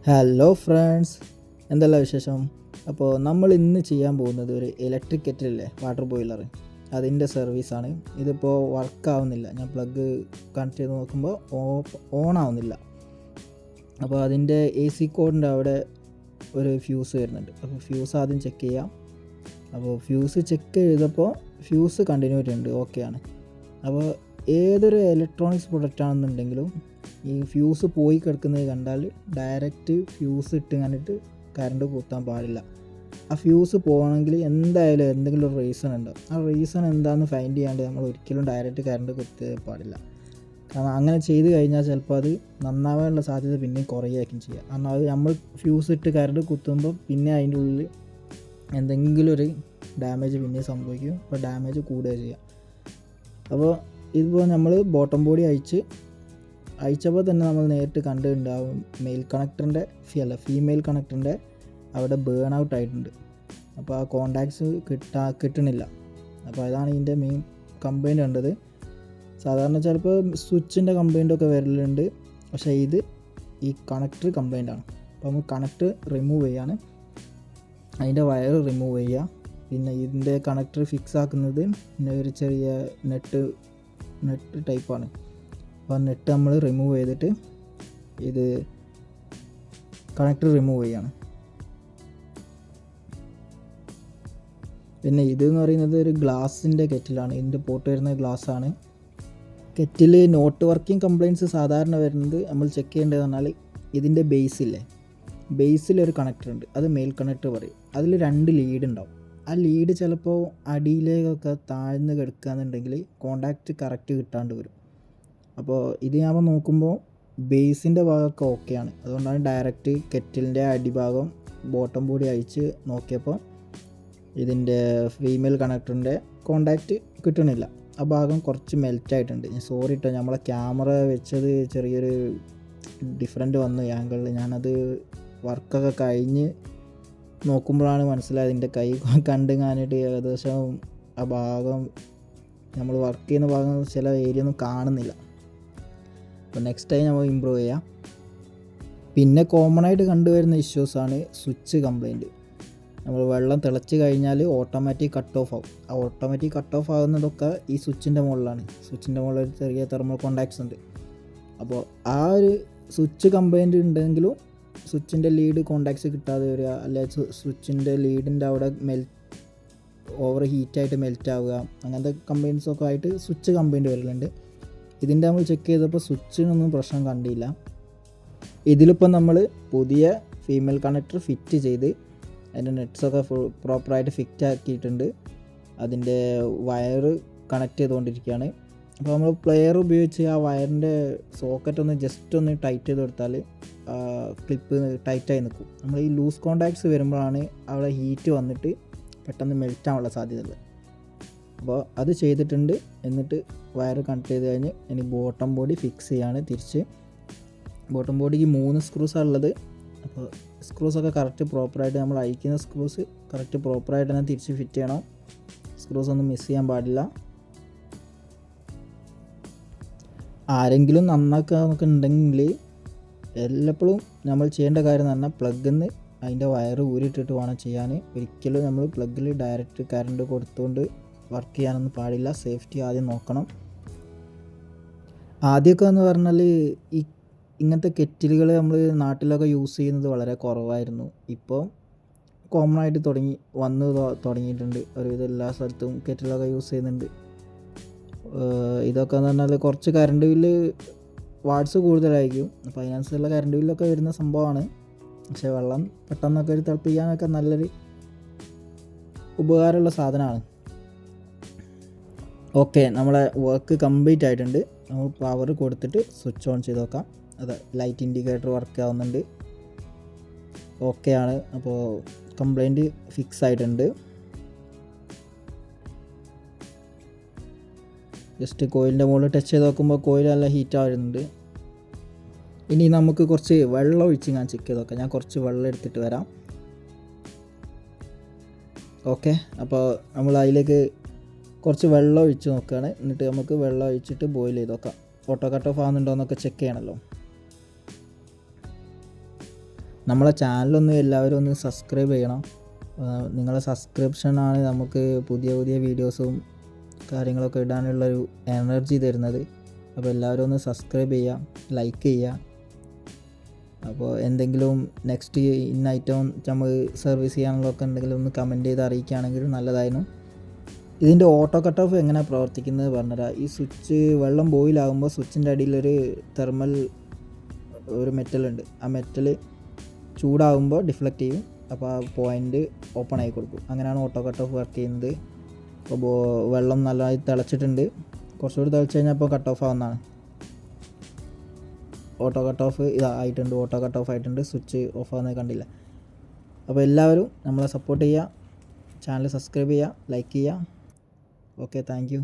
Hello friends, എന്തെല്ലാം വിശേഷം? അപ്പോൾ നമ്മൾ ഇന്ന് ചെയ്യാൻ പോകുന്നത് ഒരു ഇലക്ട്രിക് കെറ്റിലില്ലേ, വാട്ടർ ബോയിലർ, അതിൻ്റെ സർവീസാണ്. ഇതിപ്പോൾ വർക്കാവുന്നില്ല. ഞാൻ പ്ലഗ് കണക്ട് ചെയ്ത് നോക്കുമ്പോൾ ഓൺ ആവുന്നില്ല. അപ്പോൾ അതിൻ്റെ AC കോഡിൻ്റെ അവിടെ ഒരു ഫ്യൂസ് വരുന്നുണ്ട്. അപ്പോൾ ഫ്യൂസ് ആദ്യം ചെക്ക് ചെയ്യാം. അപ്പോൾ ഫ്യൂസ് ചെക്ക് ചെയ്തപ്പോൾ ഫ്യൂസ് കണ്ടിന്യൂറ്റി ഉണ്ട്, ഓക്കെയാണ്. അപ്പോൾ ഏതൊരു ഇലക്ട്രോണിക്സ് പ്രൊഡക്റ്റ് ആണെന്നുണ്ടെങ്കിലും ഈ ഫ്യൂസ് പോയി കിടക്കുന്നത് കണ്ടാൽ ഡയറക്റ്റ് ഫ്യൂസ് ഇട്ട് കണ്ടിട്ട് കറണ്ട് കുത്താൻ പാടില്ല. ആ ഫ്യൂസ് പോകണമെങ്കിൽ എന്തായാലും എന്തെങ്കിലും ഒരു റീസൺ ഉണ്ടാവും. ആ റീസൺ എന്താണെന്ന് ഫൈൻഡ് ചെയ്യാണ്ട് നമ്മൾ ഒരിക്കലും ഡയറക്റ്റ് കറണ്ട് കുത്താൻ പാടില്ല. കാരണം അങ്ങനെ ചെയ്ത് കഴിഞ്ഞാൽ ചിലപ്പോൾ അത് നന്നാവാനുള്ള സാധ്യത പിന്നെയും കുറയായിരിക്കും ചെയ്യുക. കാരണം അത് നമ്മൾ ഫ്യൂസ് ഇട്ട് കറണ്ട് കുത്തുമ്പോൾ പിന്നെ അതിൻ്റെ ഉള്ളിൽ എന്തെങ്കിലും ഒരു ഡാമേജ് പിന്നെ സംഭവിക്കും. അപ്പോൾ ഡാമേജ് കൂടുകയാണ് ചെയ്യുക. അപ്പോൾ ഇതിപ്പോൾ നമ്മൾ ബോട്ടം ബോഡി അയച്ചപ്പോൾ തന്നെ നമ്മൾ നേരിട്ട് കണ്ടിട്ടുണ്ടാവും മെയിൽ കണക്ടറിൻ്റെ ഫീമെയിൽ കണക്ടറിൻ്റെ അവിടെ ബേൺ ഔട്ട് ആയിട്ടുണ്ട്. അപ്പോൾ ആ കോണ്ടാക്ട്സ് കിട്ടണില്ല. അപ്പോൾ അതാണ് ഇതിൻ്റെ മെയിൻ കംപ്ലൈൻറ്റ് കണ്ടത്. സാധാരണ ചിലപ്പോൾ സ്വിച്ചിൻ്റെ കംപ്ലൈൻറ്റൊക്കെ വരലുണ്ട്, പക്ഷേ ഇത് ഈ കണക്ടർ കംപ്ലൈൻ്റ് ആണ്. അപ്പോൾ നമ്മൾ കണക്ടർ റിമൂവ് ചെയ്യാണ്, അതിൻ്റെ വയർ റിമൂവ് ചെയ്യുക. പിന്നെ ഇതിൻ്റെ കണക്ടർ ഫിക്സ് ആക്കുന്നത് പിന്നെ ഒരു ചെറിയ നെറ്റ് ടൈപ്പാണ്. അപ്പോൾ നെറ്റ് നമ്മൾ റിമൂവ് ചെയ്തിട്ട് ഇത് കണക്ടർ റിമൂവ് ചെയ്യാണ്. പിന്നെ ഇതെന്ന് പറയുന്നത് ഒരു ഗ്ലാസിൻ്റെ കെറ്റിലാണ്. ഇതിൻ്റെ പോട്ട് വരുന്ന ഗ്ലാസ്സാണ്. കെറ്റിൽ നോട്ട് വർക്കിംഗ് കംപ്ലയിൻറ്റ്സ് സാധാരണ വരുന്നത് നമ്മൾ ചെക്ക് ചെയ്യേണ്ടത് പറഞ്ഞാൽ ഇതിൻ്റെ ബേസിലൊരു കണക്ടർ ഉണ്ട്, അത് മെയിൽ കണക്ടർ പറയും. അതിൽ 2 ലീഡ് ഉണ്ടാവും. ആ ലീഡ് ചിലപ്പോൾ അടിയിലേക്കൊക്കെ താഴ്ന്ന് കിടക്കുകയെന്നുണ്ടെങ്കിൽ കോണ്ടാക്റ്റ് കറക്റ്റ് കിട്ടാണ്ട് വരും. അപ്പോൾ ഇത് ഞാൻ നോക്കുമ്പോൾ ബേസിൻ്റെ ഭാഗമൊക്കെ ഓക്കെയാണ്. അതുകൊണ്ടാണ് ഡയറക്റ്റ് കെറ്റിലിൻ്റെ അടിഭാഗം ബോട്ടം ബോഡി അയച്ച് നോക്കിയപ്പോൾ ഇതിൻ്റെ ഫീമെയിൽ കണക്ടറിൻ്റെ കോണ്ടാക്റ്റ് കിട്ടണില്ല. ആ ഭാഗം കുറച്ച് മെൽറ്റായിട്ടുണ്ട്. സോറി കേട്ടോ, നമ്മളെ ക്യാമറ വെച്ചത് ചെറിയൊരു ഡിഫറൻറ്റ് വന്നു ആംഗിളിൽ. ഞാനത് വർക്കൊക്കെ കഴിഞ്ഞ് നോക്കുമ്പോഴാണ് മനസ്സിലായത്. എൻ്റെ കൈ കണ്ട് കാണിട്ട് ഏകദേശം ആ ഭാഗം നമ്മൾ വർക്ക് ചെയ്യുന്ന ഭാഗം ചില ഏരിയ ഒന്നും കാണുന്നില്ല. അപ്പോൾ നെക്സ്റ്റ് ടൈം നമ്മൾ ഇമ്പ്രൂവ് ചെയ്യാം. പിന്നെ കോമൺ ആയിട്ട് കണ്ടുവരുന്ന ഇഷ്യൂസാണ് സ്വിച്ച് കംപ്ലൈൻറ്റ്. നമ്മൾ വെള്ളം തിളച്ച് കഴിഞ്ഞാൽ ഓട്ടോമാറ്റിക് കട്ട് ഓഫ് ആവും. ആ ഓട്ടോമാറ്റിക് കട്ട് ഓഫ് ആകുന്നതൊക്കെ ഈ സ്വിച്ചിൻ്റെ മുകളിലാണ്. സ്വിച്ചിൻ്റെ മുകളിൽ ഒരു ചെറിയ തെർമൽ കോണ്ടാക്ട്സ് ഉണ്ട്. അപ്പോൾ ആ ഒരു സ്വിച്ച് കംപ്ലൈൻറ്റ് ഉണ്ടെങ്കിലും സ്വിച്ചിൻ്റെ ലീഡ് കോണ്ടാക്ട്സ് കിട്ടാതെ വരിക, അല്ലെങ്കിൽ സ്വിച്ചിൻ്റെ ലീഡിൻ്റെ അവിടെ ഓവർ ഹീറ്റായിട്ട് മെൽറ്റ് ആവുക, അങ്ങനത്തെ കംപ്ലൈൻറ്റ്സൊക്കെ ആയിട്ട് സ്വിച്ച് കംപ്ലൈൻറ്റ് വരലുണ്ട്. ഇതിൻ്റെ നമ്മൾ ചെക്ക് ചെയ്തപ്പോൾ സ്വിച്ചിനൊന്നും പ്രശ്നം കണ്ടില്ല. ഇതിലിപ്പോൾ നമ്മൾ പുതിയ ഫീമെയിൽ കണക്ടർ ഫിറ്റ് ചെയ്ത് അതിൻ്റെ നെറ്റ്സൊക്കെ പ്രോപ്പറായിട്ട് ഫിറ്റ് ആക്കിയിട്ടുണ്ട്. അതിൻ്റെ വയർ കണക്ട് ചെയ്തുകൊണ്ടിരിക്കുകയാണ്. അപ്പോൾ നമ്മൾ പ്ലെയർ ഉപയോഗിച്ച് ആ വയറിൻ്റെ സോക്കറ്റ് ഒന്ന് ജസ്റ്റ് ഒന്ന് ടൈറ്റ് ചെയ്ത് കൊടുത്താൽ ക്ലിപ്പ് ടൈറ്റായി നിൽക്കും. നമ്മൾ ഈ ലൂസ് കോണ്ടാക്ട്സ് വരുമ്പോഴാണ് അവിടെ ഹീറ്റ് വന്നിട്ട് പെട്ടെന്ന് മെൽറ്റാനുള്ള സാധ്യതയുള്ളത്. അപ്പോൾ അത് ചെയ്തിട്ടുണ്ട്. എന്നിട്ട് വയർ കണക്ട് ചെയ്ത് കഴിഞ്ഞ് ഇനി ബോട്ടം ബോഡി ഫിക്സ് ചെയ്യാണ്. തിരിച്ച് ബോട്ടം ബോഡിക്ക് 3 സ്ക്രൂസാണ് ഉള്ളത്. അപ്പോൾ സ്ക്രൂസൊക്കെ കറക്റ്റ് പ്രോപ്പറായിട്ട് നമ്മൾ അയക്കുന്ന സ്ക്രൂസ് കറക്റ്റ് പ്രോപ്പറായിട്ട് തന്നെ തിരിച്ച് ഫിറ്റ് ചെയ്യണം. സ്ക്രൂസ് ഒന്നും മിസ് ചെയ്യാൻ പാടില്ല. ആരെങ്കിലും നന്നാക്കുക ഉണ്ടെങ്കിൽ എല്ലപ്പോഴും നമ്മൾ ചെയ്യേണ്ട കാര്യം എന്ന് പറഞ്ഞാൽ പ്ലഗിൽ നിന്ന് അതിൻ്റെ വയർ ഊരിയിട്ടിട്ട് വേണം ചെയ്യാൻ. ഒരിക്കലും നമ്മൾ പ്ലഗിൽ ഡയറക്റ്റ് കറണ്ട് കൊടുത്തുകൊണ്ട് വർക്ക് ചെയ്യാനൊന്നും പാടില്ല. സേഫ്റ്റി ആദ്യം നോക്കണം. ആദ്യമൊക്കെ എന്ന് പറഞ്ഞാൽ ഇങ്ങനത്തെ കെറ്റിലുകൾ നമ്മൾ നാട്ടിലൊക്കെ യൂസ് ചെയ്യുന്നത് വളരെ കുറവായിരുന്നു. ഇപ്പോൾ കോമൺ ആയിട്ട് തുടങ്ങിയിട്ടുണ്ട്. ഒരുവിധം എല്ലാ സ്ഥലത്തും കെറ്റിലൊക്കെ യൂസ് ചെയ്യുന്നുണ്ട്. ഇതൊക്കെ എന്ന് പറഞ്ഞാൽ കുറച്ച് കറണ്ട് ബില്ല് വാട്ട്സ് കൂടുതലായിരിക്കും. അപ്പോൾ അതിനനുസരിച്ചുള്ള കറണ്ട് ബില്ലൊക്കെ വരുന്ന സംഭവമാണ്. പക്ഷേ വെള്ളം പെട്ടെന്നൊക്കെ ഒരു തിളപ്പിക്കാനൊക്കെ നല്ലൊരു ഉപകാരമുള്ള സാധനമാണ്. ഓക്കെ, നമ്മളെ വർക്ക് കംപ്ലീറ്റ് ആയിട്ടുണ്ട്. നമ്മൾ പവർ കൊടുത്തിട്ട് സ്വിച്ച് ഓൺ ചെയ്ത് നോക്കാം. അതെ, ലൈറ്റ് ഇൻഡിക്കേറ്റർ വർക്ക് ആവുന്നുണ്ട്, ഓക്കെയാണ്. അപ്പോൾ കംപ്ലൈൻറ്റ് ഫിക്സ് ആയിട്ടുണ്ട്. ജസ്റ്റ് കോയിലിൻ്റെ മുകളിൽ ടച്ച് ചെയ്ത് നോക്കുമ്പോൾ കോയിൽ നല്ല ഹീറ്റ് ആവുന്നുണ്ട്. ഇനി നമുക്ക് കുറച്ച് വെള്ളം ഒഴിച്ച് ഞാൻ ചെക്ക് ചെയ്ത് നോക്കാം. ഞാൻ കുറച്ച് വെള്ളം എടുത്തിട്ട് വരാം. ഓക്കെ, അപ്പോൾ നമ്മൾ അതിലേക്ക് കുറച്ച് വെള്ളം ഒഴിച്ച് നോക്കുകയാണ്. എന്നിട്ട് നമുക്ക് വെള്ളം ഒഴിച്ചിട്ട് ബോയിൽ ചെയ്ത് നോക്കാം. ഓട്ടോ കട്ട് ഓഫ് ആകുന്നുണ്ടോ എന്നൊക്കെ ചെക്ക് ചെയ്യണമല്ലോ. നമ്മളെ ചാനലൊന്ന് എല്ലാവരും ഒന്ന് സബ്സ്ക്രൈബ് ചെയ്യണം. നിങ്ങളെ സബ്സ്ക്രിപ്ഷനാണ് നമുക്ക് പുതിയ പുതിയ വീഡിയോസും കാര്യങ്ങളൊക്കെ ഇടാനുള്ളൊരു എനർജി തരുന്നത്. അപ്പോൾ എല്ലാവരും ഒന്ന് സബ്സ്ക്രൈബ് ചെയ്യുക, ലൈക്ക് ചെയ്യുക. അപ്പോൾ എന്തെങ്കിലും നെക്സ്റ്റ് ഇന്ന ഐറ്റം നമ്മൾ സർവീസ് ചെയ്യാനുള്ളതൊക്കെ എന്തെങ്കിലും ഒന്ന് കമൻറ്റ് ചെയ്ത് അറിയിക്കുകയാണെങ്കിൽ നല്ലതായിരുന്നു. ഇതിൻ്റെ ഓട്ടോ കട്ട് ഓഫ് എങ്ങനെ പ്രവർത്തിക്കുന്നത് പറഞ്ഞുതരാം. ഈ സ്വിച്ച് വെള്ളം ബോയിലാകുമ്പോൾ സ്വിച്ചിൻ്റെ അടിയിലൊരു തെർമൽ ഒരു മെറ്റലുണ്ട്. ആ മെറ്റൽ ചൂടാകുമ്പോൾ ഡിഫ്ലക്റ്റ് ചെയ്യും. അപ്പോൾ ആ പോയിൻ്റ് ഓപ്പൺ ആയി കൊടുക്കും. അങ്ങനെയാണ് ഓട്ടോ കട്ട് ഓഫ് വർക്ക് ചെയ്യുന്നത്. അപ്പോൾ വെള്ളം നല്ലതായി തിളച്ചിട്ടുണ്ട്. കുറച്ചുകൂടി തിളച്ച് കഴിഞ്ഞാൽ ഇപ്പോൾ കട്ട് ഓഫ് ആവുന്നതാണ്. ഓട്ടോ കട്ട് ഓഫ് ആയിട്ടുണ്ട്. ഓട്ടോ കട്ട് ഓഫ് ആയിട്ടുണ്ട്. സ്വിച്ച് ഓഫ് ആവുന്നത് കണ്ടില്ല. അപ്പോൾ എല്ലാവരും നമ്മളെ സപ്പോർട്ട് ചെയ്യുക, ചാനൽ സബ്സ്ക്രൈബ് ചെയ്യുക, ലൈക്ക് ചെയ്യുക. Okay, thank you.